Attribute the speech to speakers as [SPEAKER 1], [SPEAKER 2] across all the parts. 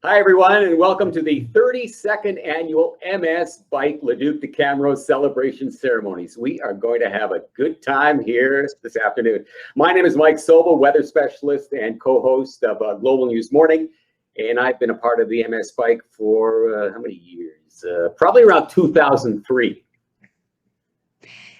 [SPEAKER 1] Hi, everyone, and welcome to the 32nd annual MS Bike Leduc to Camrose celebration ceremonies. We are going to have a good time here this afternoon. My name is Mike Sobel, weather specialist and co-host of Global News Morning, and I've been a part of the MS Bike for how many years? Probably around 2003.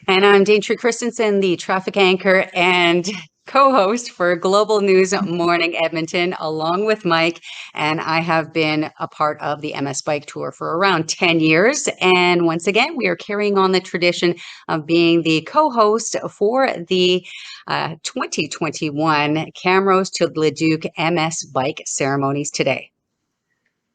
[SPEAKER 2] And I'm Daintry Christensen, the traffic anchor and co-host for Global News Morning Edmonton, along with Mike. And I have been a part of the MS Bike Tour for around 10 years. And once again, we are carrying on the tradition of being the co-host for the 2021 Camrose to Leduc MS Bike ceremonies today.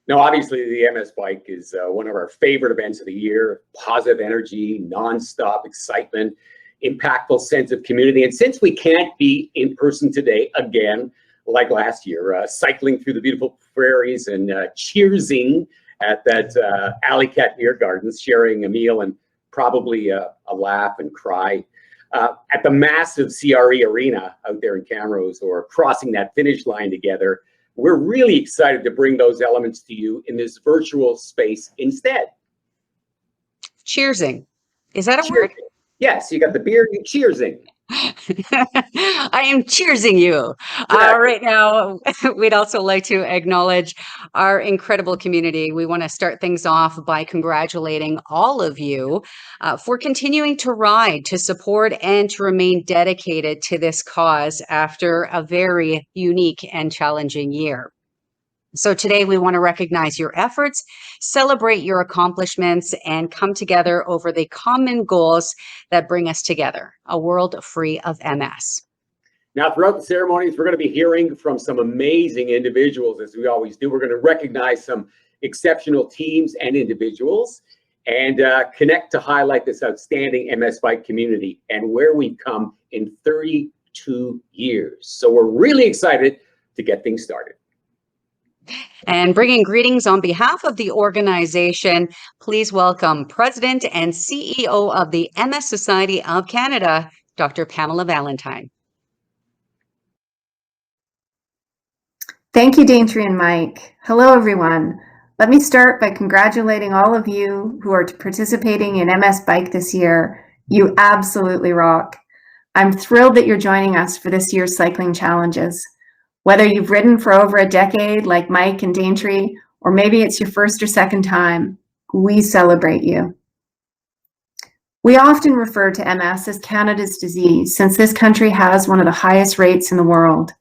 [SPEAKER 1] Now, obviously, the MS Bike is one of our favorite events of the year. Positive energy, nonstop excitement, impactful sense of community. And since we can't be in person today, again, like last year, cycling through the beautiful prairies and cheersing at that Alley Cat Beer Gardens, sharing a meal and probably a laugh and cry at the massive CRE arena out there in Camrose, or crossing that finish line together. We're really excited to bring those elements to you in this virtual space instead.
[SPEAKER 2] Cheersing. Is that a word?
[SPEAKER 1] Yes, you got the beer, you cheersing.
[SPEAKER 2] I am cheersing you. Right now, we'd also like to acknowledge our incredible community. We want to start things off by congratulating all of you for continuing to ride, to support, and to remain dedicated to this cause after a very unique and challenging year. So today we want to recognize your efforts, celebrate your accomplishments, and come together over the common goals that bring us together, a world free of MS.
[SPEAKER 1] Now, throughout the ceremonies, we're going to be hearing from some amazing individuals, as we always do. We're going to recognize some exceptional teams and individuals and connect to highlight this outstanding MS Bike community and where we've come in 32 years. So we're really excited to get things started.
[SPEAKER 2] And bringing greetings on behalf of the organization, please welcome President and CEO of the MS Society of Canada, Dr. Pamela Valentine.
[SPEAKER 3] Thank you, Daintry and Mike. Hello, everyone. Let me start by congratulating all of you who are participating in MS Bike this year. You absolutely rock. I'm thrilled that you're joining us for this year's cycling challenges. Whether you've ridden for over a decade like Mike and Daintry, or maybe it's your first or second time, we celebrate you. We often refer to MS as Canada's disease, since this country has one of the highest rates in the world.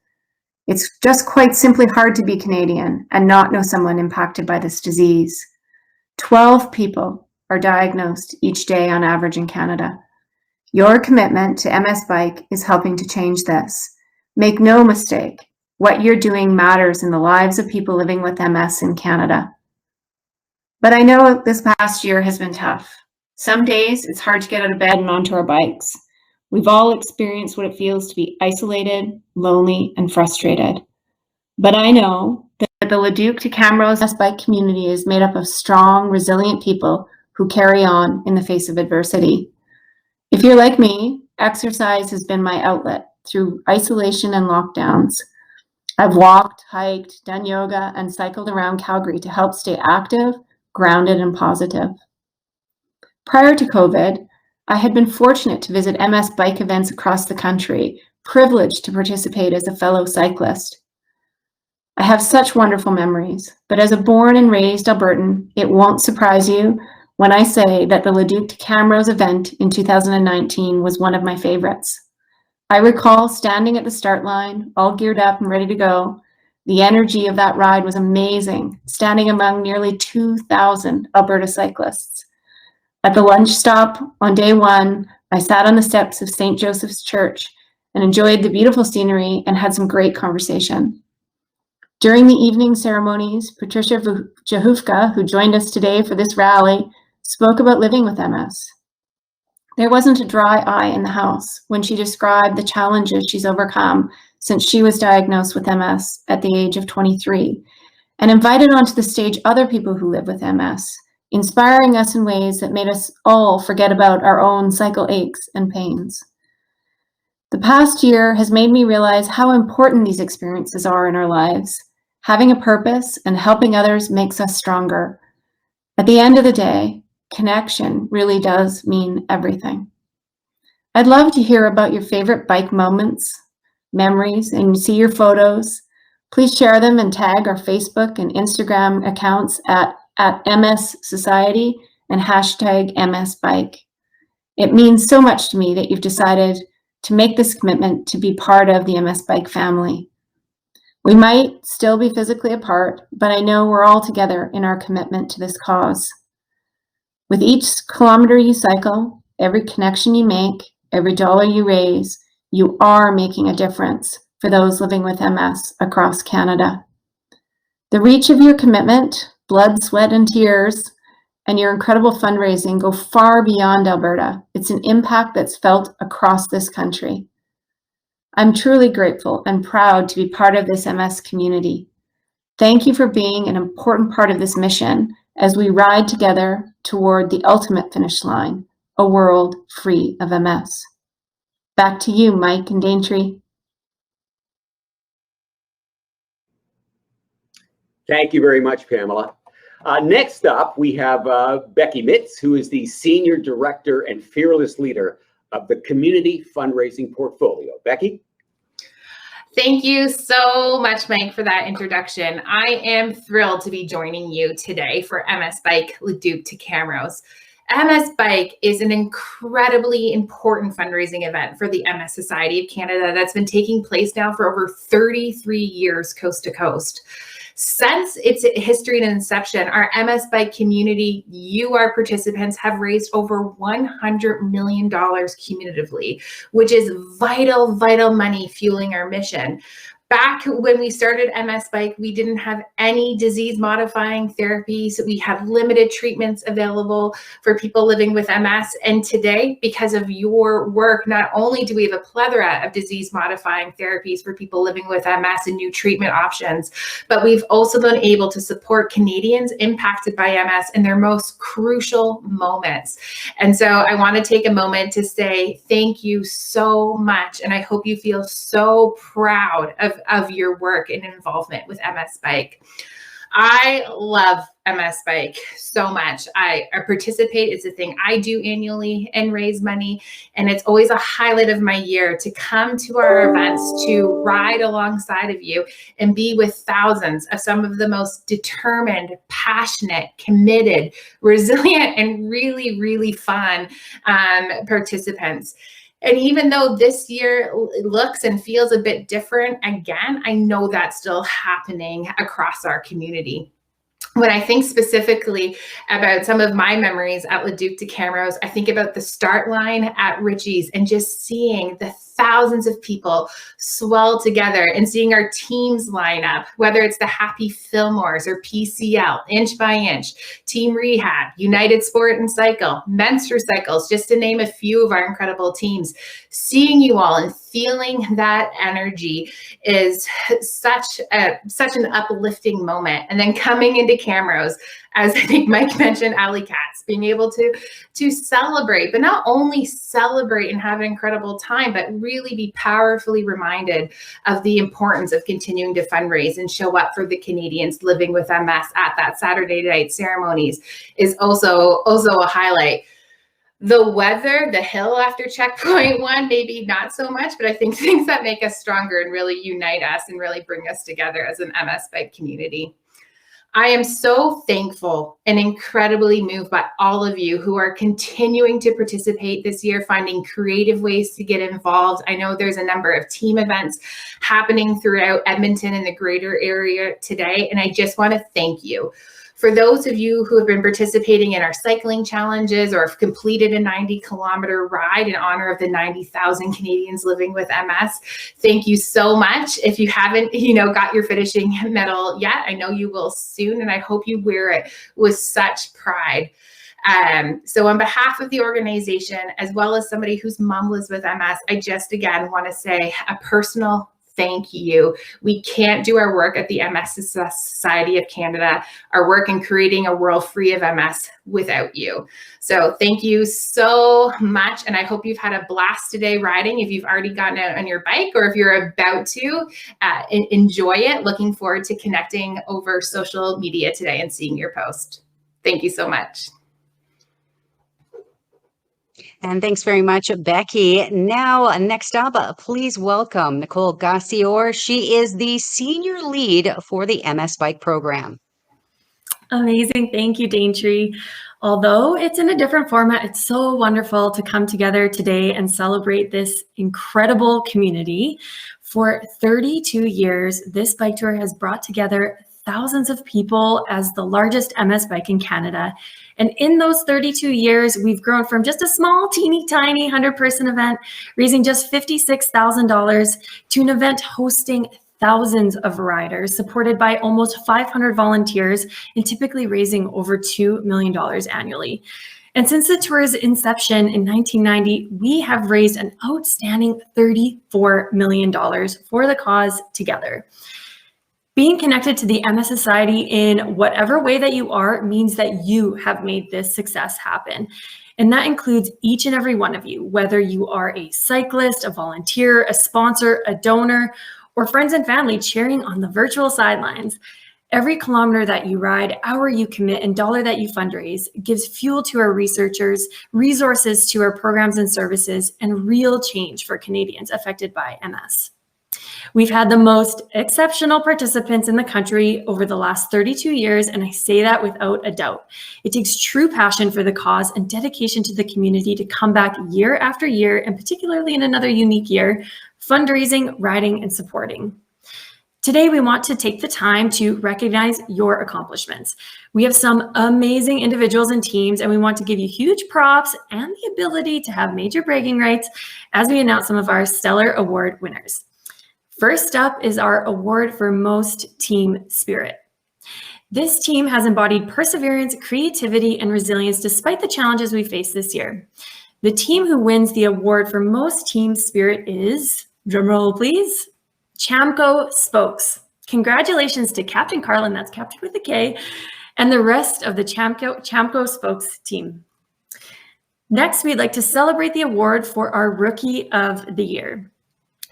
[SPEAKER 3] It's just quite simply hard to be Canadian and not know someone impacted by this disease. 12 people are diagnosed each day on average in Canada. Your commitment to MS Bike is helping to change this. Make no mistake, what you're doing matters in the lives of people living with MS in Canada. But I know this past year has been tough. Some days it's hard to get out of bed and onto our bikes. We've all experienced what it feels to be isolated, lonely, and frustrated. But I know that the Leduc to Camrose MS Bike community is made up of strong, resilient people who carry on in the face of adversity. If you're like me, exercise has been my outlet through isolation and lockdowns. I've walked, hiked, done yoga, and cycled around Calgary to help stay active, grounded, and positive. Prior to COVID, I had been fortunate to visit MS Bike events across the country, privileged to participate as a fellow cyclist. I have such wonderful memories, but as a born and raised Albertan, it won't surprise you when I say that the Leduc to Camrose event in 2019 was one of my favorites. I recall standing at the start line, all geared up and ready to go. The energy of that ride was amazing, standing among nearly 2,000 Alberta cyclists. At the lunch stop on day one, I sat on the steps of St. Joseph's Church and enjoyed the beautiful scenery and had some great conversation. During the evening ceremonies, Patricia Jahufka, who joined us today for this rally, spoke about living with MS. There wasn't a dry eye in the house when she described the challenges she's overcome since she was diagnosed with MS at the age of 23, and invited onto the stage other people who live with MS, inspiring us in ways that made us all forget about our own cycle aches and pains. The past year has made me realize how important these experiences are in our lives. Having a purpose and helping others makes us stronger. At the end of the day, connection really does mean everything. I'd love to hear about your favorite bike moments, memories, and see your photos. Please share them and tag our Facebook and Instagram accounts at MS Society and hashtag MS Bike. It means so much to me that you've decided to make this commitment to be part of the MS Bike family. We might still be physically apart, but I know we're all together in our commitment to this cause. With each kilometer you cycle, every connection you make, every dollar you raise, you are making a difference for those living with MS across Canada. The reach of your commitment, blood, sweat, and tears, and your incredible fundraising go far beyond Alberta. It's an impact that's felt across this country. I'm truly grateful and proud to be part of this MS community. Thank you for being an important part of this mission as we ride together toward the ultimate finish line, a world free of MS. Back to you, Mike and Daintree.
[SPEAKER 1] Thank you very much, Pamela. Next up, we have Becky Mitz, who is the Senior Director and Fearless Leader of the Community Fundraising Portfolio. Becky?
[SPEAKER 4] Thank you so much, Mike, for that introduction. I am thrilled to be joining you today for MS Bike Leduc to Camrose. MS Bike is an incredibly important fundraising event for the MS Society of Canada that's been taking place now for over 33 years coast to coast. Since its history and inception, our MS Bike community, you, our participants, have raised over $100 million cumulatively, which is vital, vital money fueling our mission. Back when we started MS Bike, we didn't have any disease-modifying therapies. We had limited treatments available for people living with MS. And today, because of your work, not only do we have a plethora of disease-modifying therapies for people living with MS and new treatment options, but we've also been able to support Canadians impacted by MS in their most crucial moments. And so I want to take a moment to say thank you so much. And I hope you feel so proud of your work and involvement with MS Bike. I love MS Bike so much. I participate. It's a thing I do annually and raise money. And it's always a highlight of my year to come to our events, to ride alongside of you and be with thousands of some of the most determined, passionate, committed, resilient, and really, really fun participants. And even though this year looks and feels a bit different, again, I know that's still happening across our community. When I think specifically about some of my memories at Leduc to Camrose, I think about the start line at Richie's and just seeing the thousands of people swell together and seeing our teams line up, whether it's the Happy Fillmores or PCL, Inch by Inch, Team Rehab, United Sport and Cycle, Men's for Cycles, just to name a few of our incredible teams. Seeing you all and feeling that energy is such an uplifting moment. And then coming into Camrose, as I think Mike mentioned, Alley Cats, being able to celebrate, but not only celebrate and have an incredible time, but really be powerfully reminded of the importance of continuing to fundraise and show up for the Canadians living with MS at that Saturday night ceremonies is also a highlight. The weather, the hill after checkpoint one, maybe not so much, but I think things that make us stronger and really unite us and really bring us together as an MS Bike community. I am so thankful and incredibly moved by all of you who are continuing to participate this year, finding creative ways to get involved. I know there's a number of team events happening throughout Edmonton and the greater area today, and I just want to thank you. For those of you who have been participating in our cycling challenges or have completed a 90-kilometer ride in honor of the 90,000 Canadians living with MS, thank you so much. If you haven't, got your finishing medal yet, I know you will soon, and I hope you wear it with such pride. So on behalf of the organization, as well as somebody whose mom lives with MS, I just again want to say a personal thank you. We can't do our work at the MS Society of Canada, our work in creating a world free of MS without you. So thank you so much. And I hope you've had a blast today riding. If you've already gotten out on your bike or if you're about to, enjoy it. Looking forward to connecting over social media today and seeing your post. Thank you so much.
[SPEAKER 2] And thanks very much, Becky. Now, next up, please welcome Nicole Gassior. She is the senior lead for the MS Bike program.
[SPEAKER 5] Amazing. Thank you, Daintree. Although it's in a different format, it's so wonderful to come together today and celebrate this incredible community. For 32 years, this bike tour has brought together thousands of people as the largest MS bike in Canada. And in those 32 years, we've grown from just a small, teeny tiny 100-person event, raising just $56,000 to an event hosting thousands of riders, supported by almost 500 volunteers, and typically raising over $2 million annually. And since the tour's inception in 1990, we have raised an outstanding $34 million for the cause together. Being connected to the MS Society in whatever way that you are means that you have made this success happen. And that includes each and every one of you, whether you are a cyclist, a volunteer, a sponsor, a donor, or friends and family cheering on the virtual sidelines. Every kilometer that you ride, hour you commit, and dollar that you fundraise gives fuel to our researchers, resources to our programs and services, and real change for Canadians affected by MS. We've had the most exceptional participants in the country over the last 32 years, and I say that without a doubt. It takes true passion for the cause and dedication to the community to come back year after year, and particularly in another unique year, fundraising, riding, and supporting. Today, we want to take the time to recognize your accomplishments. We have some amazing individuals and teams, and we want to give you huge props and the ability to have major bragging rights as we announce some of our stellar award winners. First up is our award for most team spirit. This team has embodied perseverance, creativity, and resilience despite the challenges we faced this year. The team who wins the award for most team spirit is, drumroll please, Camrose Spokes. Congratulations to Captain Carlin, that's Captain with a K, and the rest of the Camrose Spokes team. Next, we'd like to celebrate the award for our Rookie of the Year.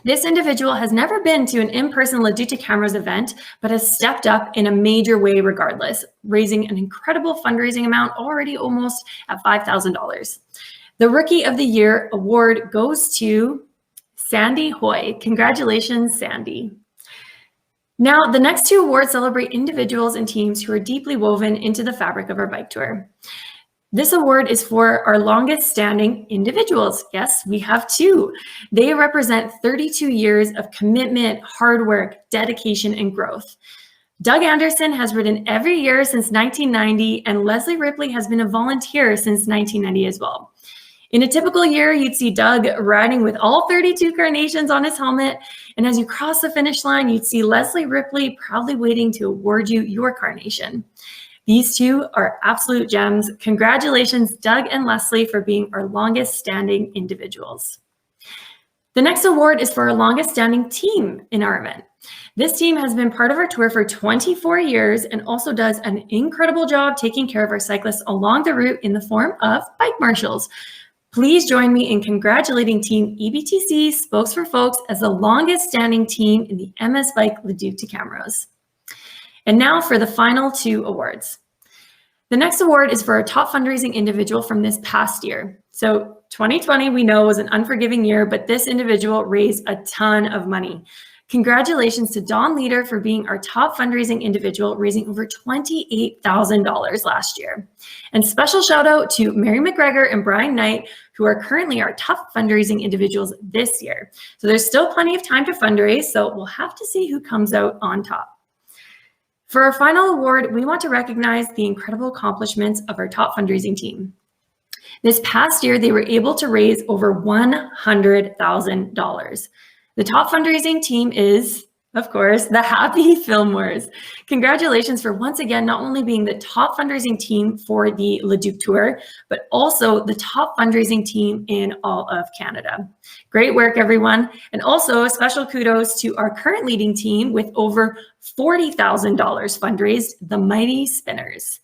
[SPEAKER 5] This individual has never been to an in-person Leduc to Camrose event, but has stepped up in a major way regardless, raising an incredible fundraising amount already almost at $5,000. The Rookie of the Year award goes to Sandy Hoy. Congratulations, Sandy. Now, the next two awards celebrate individuals and teams who are deeply woven into the fabric of our bike tour. This award is for our longest standing individuals. Yes, we have two. They represent 32 years of commitment, hard work, dedication, and growth. Doug Anderson has ridden every year since 1990, and Leslie Ripley has been a volunteer since 1990 as well. In a typical year, you'd see Doug riding with all 32 carnations on his helmet, and as you cross the finish line, you'd see Leslie Ripley proudly waiting to award you your carnation. These two are absolute gems. Congratulations, Doug and Leslie, for being our longest standing individuals. The next award is for our longest standing team in our event. This team has been part of our tour for 24 years and also does an incredible job taking care of our cyclists along the route in the form of bike marshals. Please join me in congratulating Team EBTC Spokes for Folks as the longest standing team in the MS Bike Leduc to Camrose. And now for the final two awards. The next award is for our top fundraising individual from this past year. So 2020 we know was an unforgiving year, but this individual raised a ton of money. Congratulations to Dawn Leader for being our top fundraising individual, raising over $28,000 last year. And special shout out to Mary McGregor and Brian Knight, who are currently our top fundraising individuals this year. So there's still plenty of time to fundraise, so we'll have to see who comes out on top. For our final award, we want to recognize the incredible accomplishments of our top fundraising team. This past year, they were able to raise over $100,000. The top fundraising team is Of course, the Happy Fillmores. Congratulations for once again not only being the top fundraising team for the Leduc Tour, but also the top fundraising team in all of Canada. Great work, everyone. And also a special kudos to our current leading team with over $40,000 fundraised, the Mighty Spinners.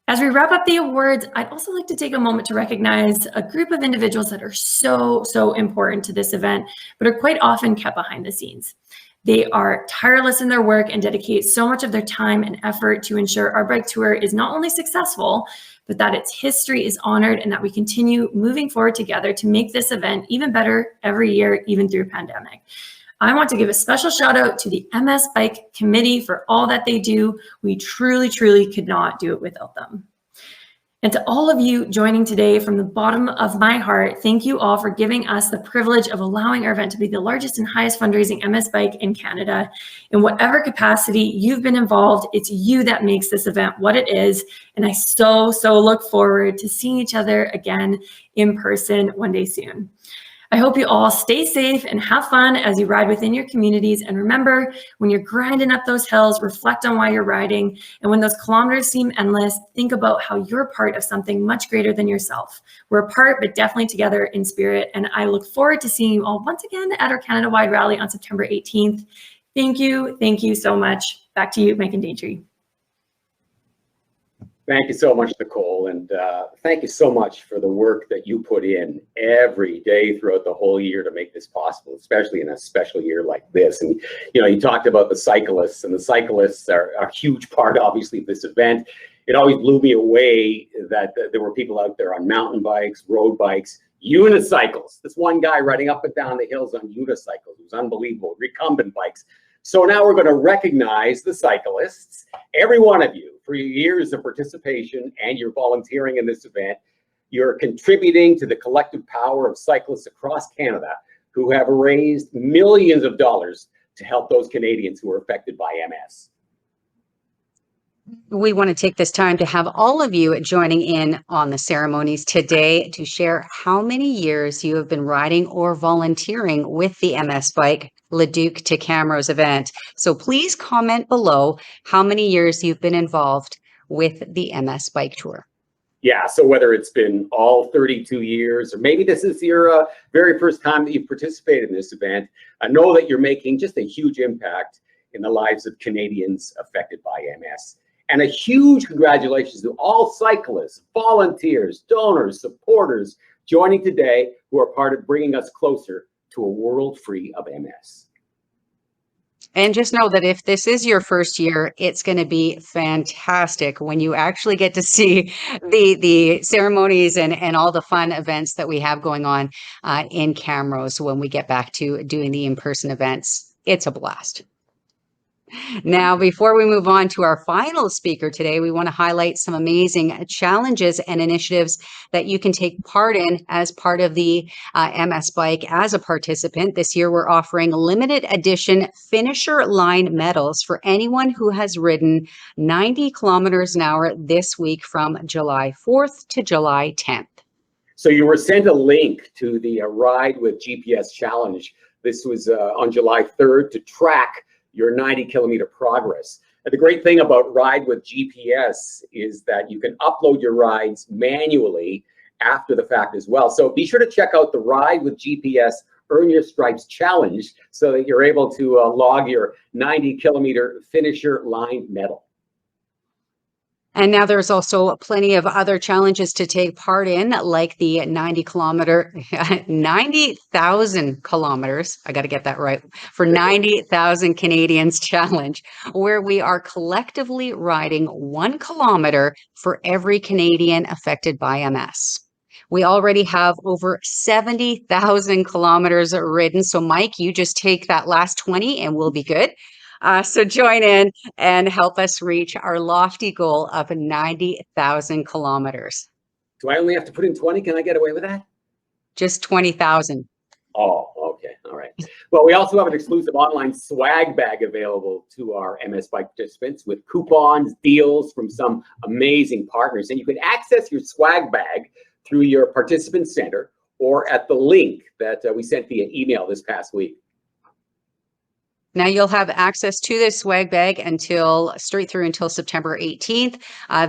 [SPEAKER 5] As we wrap up the awards, I'd also like to take a moment to recognize a group of individuals that are so important to this event, but are quite often kept behind the scenes. They are tireless in their work and dedicate so much of their time and effort to ensure our bike tour is not only successful, but that its history is honored and that we continue moving forward together to make this event even better every year, even through a pandemic. I want to give a special shout out to the MS Bike Committee for all that they do. We truly could not do it without them. And to all of you joining today, from the bottom of my heart, thank you all for giving us the privilege of allowing our event to be the largest and highest fundraising MS Bike in Canada. In whatever capacity you've been involved, it's you that makes this event what it is. And I so look forward to seeing each other again in person one day soon. I hope you all stay safe and have fun as you ride within your communities. And remember, when you're grinding up those hills, reflect on why you're riding. And when those kilometers seem endless, think about how you're part of something much greater than yourself. We're apart, but definitely together in spirit. And I look forward to seeing you all once again at our Canada-wide rally on September 18th. Thank you so much. Back to you, Mike and Daintree.
[SPEAKER 1] Thank you so much, Nicole, and thank you so much for the work that you put in every day throughout the whole year to make this possible, especially in a special year like this. And you talked about the cyclists, and the cyclists are a huge part, obviously, of this event. It always blew me away that there were people out there on mountain bikes, road bikes, unicycles. This one guy riding up and down the hills on unicycles. It was unbelievable. Recumbent bikes. So now we're going to recognize the cyclists, every one of you, for your years of participation and your volunteering in this event. You're contributing to the collective power of cyclists across Canada who have raised millions of dollars to help those Canadians who are affected by MS.
[SPEAKER 2] We want to take this time to have all of you joining in on the ceremonies today to share how many years you have been riding or volunteering with the MS Bike Leduc to Camrose event. So please comment below how many years you've been involved with the MS Bike Tour.
[SPEAKER 1] Yeah, so whether it's been all 32 years, or maybe this is your very first time that you've participated in this event, I know that you're making just a huge impact in the lives of Canadians affected by MS. And a huge congratulations to all cyclists, volunteers, donors, supporters joining today who are part of bringing us closer to a world free of MS.
[SPEAKER 2] And just know that if this is your first year, it's going to be fantastic when you actually get to see the ceremonies and all the fun events that we have going on in Camrose when we get back to doing the in-person events. It's a blast. Now, before we move on to our final speaker today, we want to highlight some amazing challenges and initiatives that you can take part in as part of the MS Bike as a participant. This year, we're offering limited edition finisher line medals for anyone who has ridden 90 kilometers an hour this week from July 4th to July 10th.
[SPEAKER 1] So you were sent a link to the Ride with GPS challenge. This was on July 3rd to track your 90-kilometer progress. And the great thing about Ride with GPS is that you can upload your rides manually after the fact as well. So be sure to check out the Ride with GPS Earn Your Stripes challenge so that you're able to log your 90-kilometer finisher line medal.
[SPEAKER 2] And now there's also plenty of other challenges to take part in, like the 90,000 kilometers, I got to get that right, for 90,000 Canadians challenge, where we are collectively riding 1 kilometer for every Canadian affected by MS. We already have over 70,000 kilometers ridden. So Mike, you just take that last 20 and we'll be good. So join in and help us reach our lofty goal of 90,000 kilometers.
[SPEAKER 1] Do I only have to put in 20? Can I get away with that?
[SPEAKER 2] Just 20,000.
[SPEAKER 1] Oh, okay. All right. Well, we also have an exclusive online swag bag available to our MS Bike participants with coupons, deals from some amazing partners. And you can access your swag bag through your participant center or at the link that we sent via email this past week.
[SPEAKER 2] Now you'll have access to this swag bag until straight through until September 18th,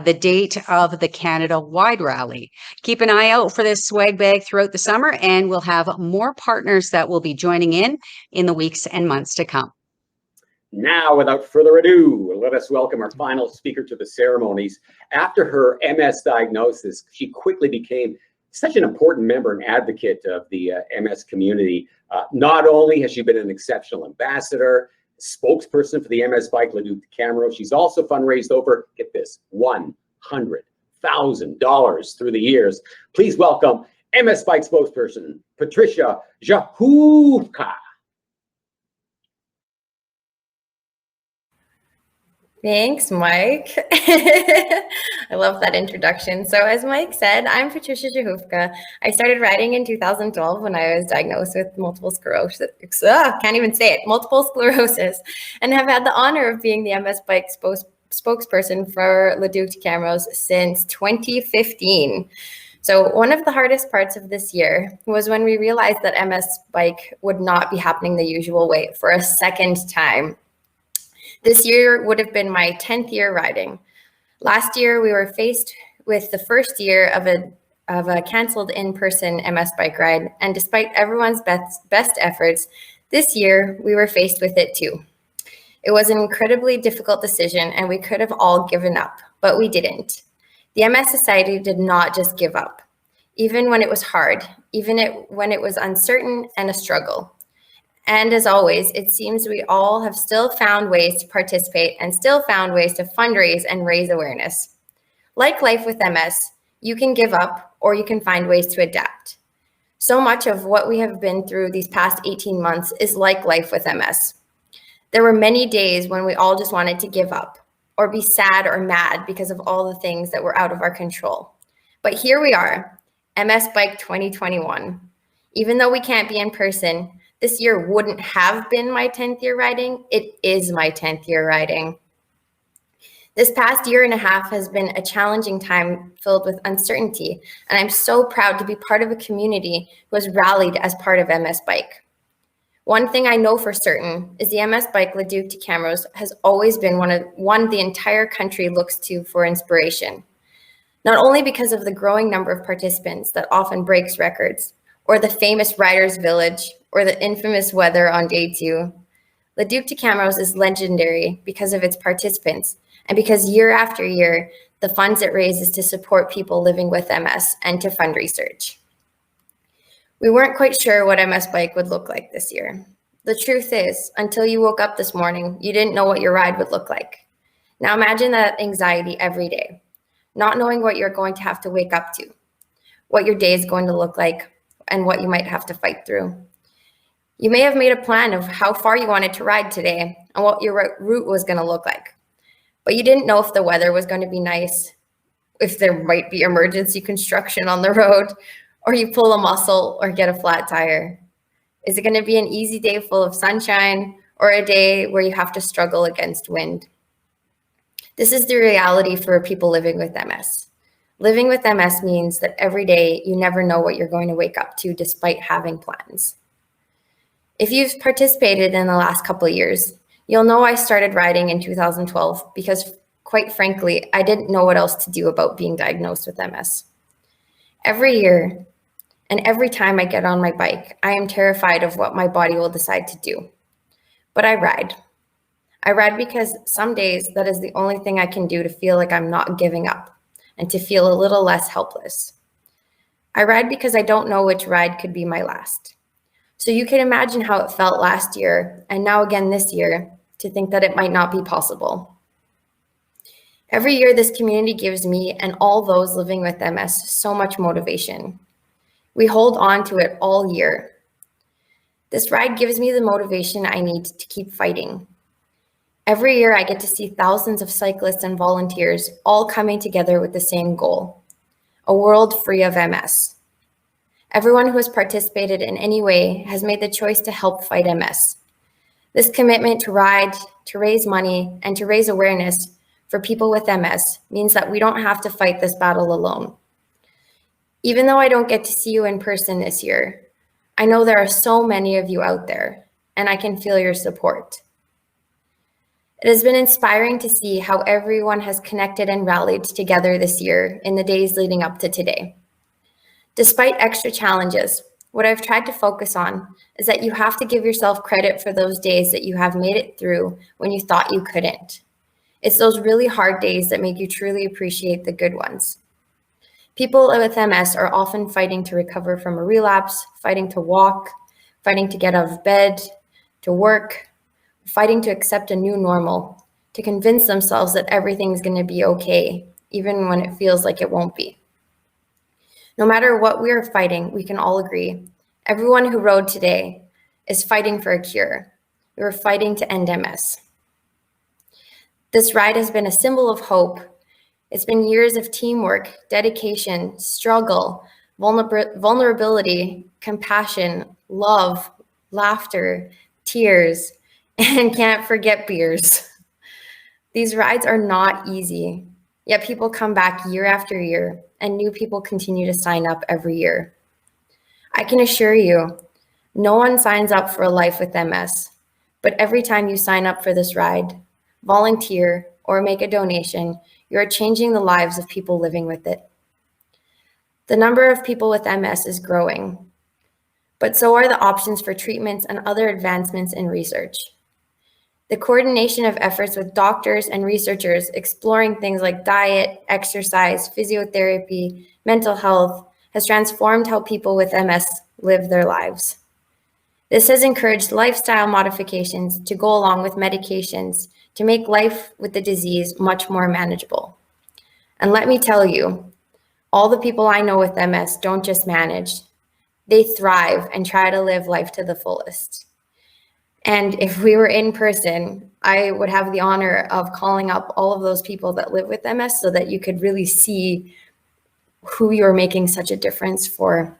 [SPEAKER 2] the date of the Canada-wide rally. Keep an eye out for this swag bag throughout the summer, and we'll have more partners that will be joining in the weeks and months to come.
[SPEAKER 1] Now, without further ado, let us welcome our final speaker to the ceremonies. After her MS diagnosis, she quickly became such an important member and advocate of the MS community. Not only has she been an exceptional ambassador, spokesperson for the MS Bike Leduc to Camrose, she's also fundraised over, get this, $100,000 through the years. Please welcome MS Bike spokesperson, Patricia Jahuvka.
[SPEAKER 6] Thanks, Mike. I love that introduction. So as Mike said, I'm Patricia Jahuvka. I started riding in 2012 when I was diagnosed with multiple sclerosis. Can't even say it, multiple sclerosis, and have had the honor of being the MS Bike spokesperson for Leduc to Camrose since 2015. So one of the hardest parts of this year was when we realized that MS Bike would not be happening the usual way for a second time. This year would have been my 10th year riding. Last year, we were faced with the first year of a canceled in-person MS bike ride, and despite everyone's best efforts, this year we were faced with it too. It was an incredibly difficult decision, and we could have all given up, but we didn't. The MS Society did not just give up, even when it was hard, when it was uncertain and a struggle. And as always, it seems we all have still found ways to participate and still found ways to fundraise and raise awareness. Like life with MS, you can give up or you can find ways to adapt. So much of what we have been through these past 18 months is like life with MS. There were many days when we all just wanted to give up or be sad or mad because of all the things that were out of our control. But here we are, MS Bike 2021. Even though we can't be in person, this year wouldn't have been my 10th year riding. It is my 10th year riding. This past year and a half has been a challenging time filled with uncertainty, and I'm so proud to be part of a community who has rallied as part of MS Bike. One thing I know for certain is the MS Bike Leduc to Camrose has always been one the entire country looks to for inspiration. Not only because of the growing number of participants that often breaks records, or the famous Riders Village, or the infamous weather on day 2. Leduc to Camrose is legendary because of its participants and because year after year, the funds it raises to support people living with MS and to fund research. We weren't quite sure what MS Bike would look like this year. The truth is, until you woke up this morning, you didn't know what your ride would look like. Now imagine that anxiety every day, not knowing what you're going to have to wake up to, what your day is going to look like, and what you might have to fight through. You may have made a plan of how far you wanted to ride today and what your route was going to look like, but you didn't know if the weather was going to be nice, if there might be emergency construction on the road, or you pull a muscle or get a flat tire. Is it going to be an easy day full of sunshine or a day where you have to struggle against wind? This is the reality for people living with MS. Living with MS means that every day you never know what you're going to wake up to despite having plans. If you've participated in the last couple of years, you'll know I started riding in 2012 because, quite frankly, I didn't know what else to do about being diagnosed with MS. Every year and every time I get on my bike, I am terrified of what my body will decide to do. But I ride. I ride because some days that is the only thing I can do to feel like I'm not giving up and to feel a little less helpless. I ride because I don't know which ride could be my last. So you can imagine how it felt last year and now again this year to think that it might not be possible. Every year, this community gives me and all those living with MS so much motivation. We hold on to it all year. This ride gives me the motivation I need to keep fighting. Every year, I get to see thousands of cyclists and volunteers all coming together with the same goal, a world free of MS. Everyone who has participated in any way has made the choice to help fight MS. This commitment to ride, to raise money, and to raise awareness for people with MS means that we don't have to fight this battle alone. Even though I don't get to see you in person this year, I know there are so many of you out there, and I can feel your support. It has been inspiring to see how everyone has connected and rallied together this year in the days leading up to today. Despite extra challenges, what I've tried to focus on is that you have to give yourself credit for those days that you have made it through when you thought you couldn't. It's those really hard days that make you truly appreciate the good ones. People with MS are often fighting to recover from a relapse, fighting to walk, fighting to get out of bed, to work, fighting to accept a new normal, to convince themselves that everything's going to be okay, even when it feels like it won't be. No matter what we are fighting, we can all agree, everyone who rode today is fighting for a cure. We are fighting to end MS. This ride has been a symbol of hope. It's been years of teamwork, dedication, struggle, vulnerability, compassion, love, laughter, tears, and can't forget beers. These rides are not easy, yet people come back year after year, and new people continue to sign up every year. I can assure you, no one signs up for a life with MS, but every time you sign up for this ride, volunteer, or make a donation, you are changing the lives of people living with it. The number of people with MS is growing, but so are the options for treatments and other advancements in research. The coordination of efforts with doctors and researchers exploring things like diet, exercise, physiotherapy, mental health has transformed how people with MS live their lives. This has encouraged lifestyle modifications to go along with medications to make life with the disease much more manageable. And let me tell you, all the people I know with MS don't just manage, they thrive and try to live life to the fullest. And if we were in person, I would have the honor of calling up all of those people that live with MS so that you could really see who you're making such a difference for.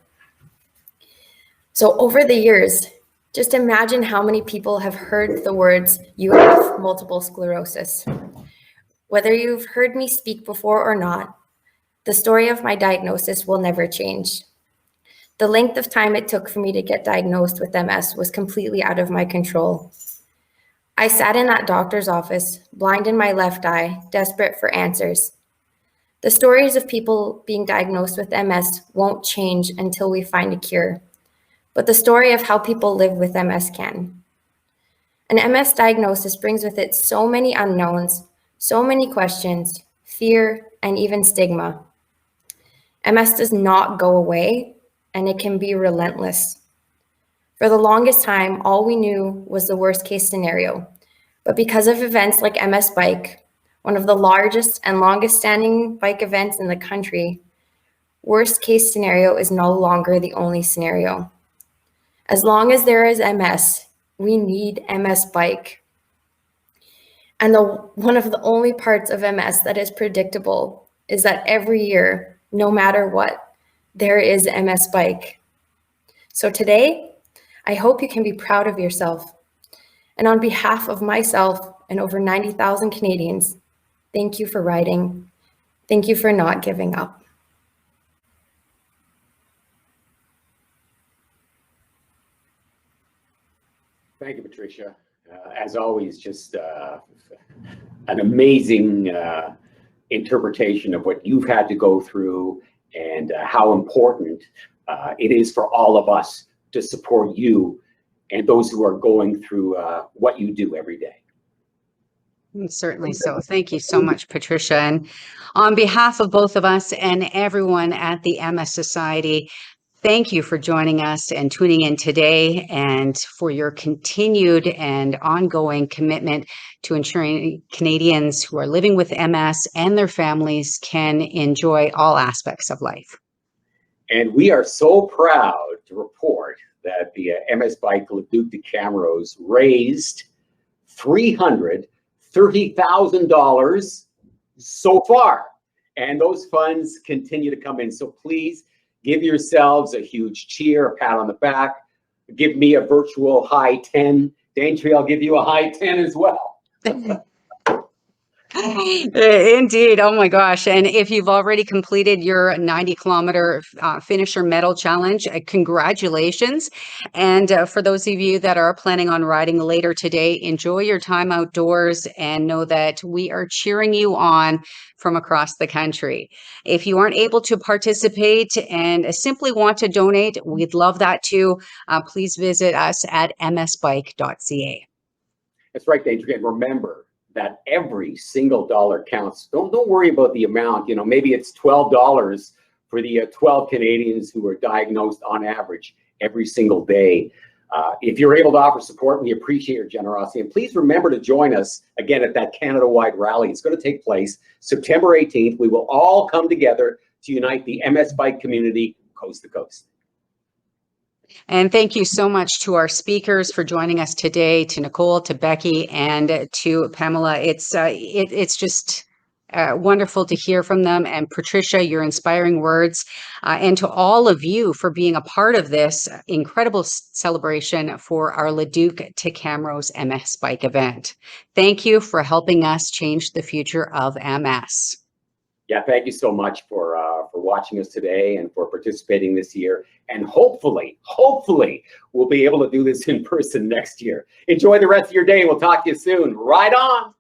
[SPEAKER 6] So over the years, just imagine how many people have heard the words, "You have multiple sclerosis." Whether you've heard me speak before or not, the story of my diagnosis will never change. The length of time it took for me to get diagnosed with MS was completely out of my control. I sat in that doctor's office, blind in my left eye, desperate for answers. The stories of people being diagnosed with MS won't change until we find a cure, but the story of how people live with MS can. An MS diagnosis brings with it so many unknowns, so many questions, fear, and even stigma. MS does not go away, and it can be relentless. For the longest time, all we knew was the worst case scenario. But because of events like MS Bike, one of the largest and longest standing bike events in the country, worst case scenario is no longer the only scenario. As long as there is MS, we need MS Bike. And one of the only parts of MS that is predictable is that every year, no matter what, there is MS Bike. So today, I hope you can be proud of yourself. And on behalf of myself and over 90,000 Canadians, thank you for riding. Thank you for not giving up.
[SPEAKER 1] Thank you, Patricia. As always, just an amazing interpretation of what you've had to go through and how important it is for all of us to support you and those who are going through what you do every day.
[SPEAKER 2] Certainly so. Thank you so much, Patricia. And on behalf of both of us and everyone at the MS Society, thank you for joining us and tuning in today and for your continued and ongoing commitment to ensuring Canadians who are living with MS and their families can enjoy all aspects of life.
[SPEAKER 1] And we are so proud to report that the MS Bike Leduc to Camrose raised $330,000 so far. And those funds continue to come in. So please give yourselves a huge cheer, a pat on the back. Give me a virtual high 10. Daintree, I'll give you a high 10 as well.
[SPEAKER 2] Indeed. Oh my gosh. And if you've already completed your 90-kilometer finisher medal challenge, congratulations. And for those of you that are planning on riding later today, enjoy your time outdoors and know that we are cheering you on from across the country. If you aren't able to participate and simply want to donate, we'd love that too. Please visit us at msbike.ca.
[SPEAKER 1] That's right, Adrian. Remember that every single dollar counts. Don't worry about the amount. You know, maybe it's $12 for the 12 Canadians who are diagnosed on average every single day. If you're able to offer support, we appreciate your generosity. And please remember to join us again at that Canada-wide rally. It's going to take place September 18th. We will all come together to unite the MS Bike community coast to coast.
[SPEAKER 2] And thank you so much to our speakers for joining us today, to Nicole, to Becky, and to Pamela. It's just wonderful to hear from them. And Patricia, your inspiring words, and to all of you for being a part of this incredible celebration for our Leduc to Camrose MS Bike event. Thank you for helping us change the future of MS.
[SPEAKER 1] Yeah, thank you so much for watching us today and for participating this year. And hopefully, we'll be able to do this in person next year. Enjoy the rest of your day. We'll talk to you soon. Ride on.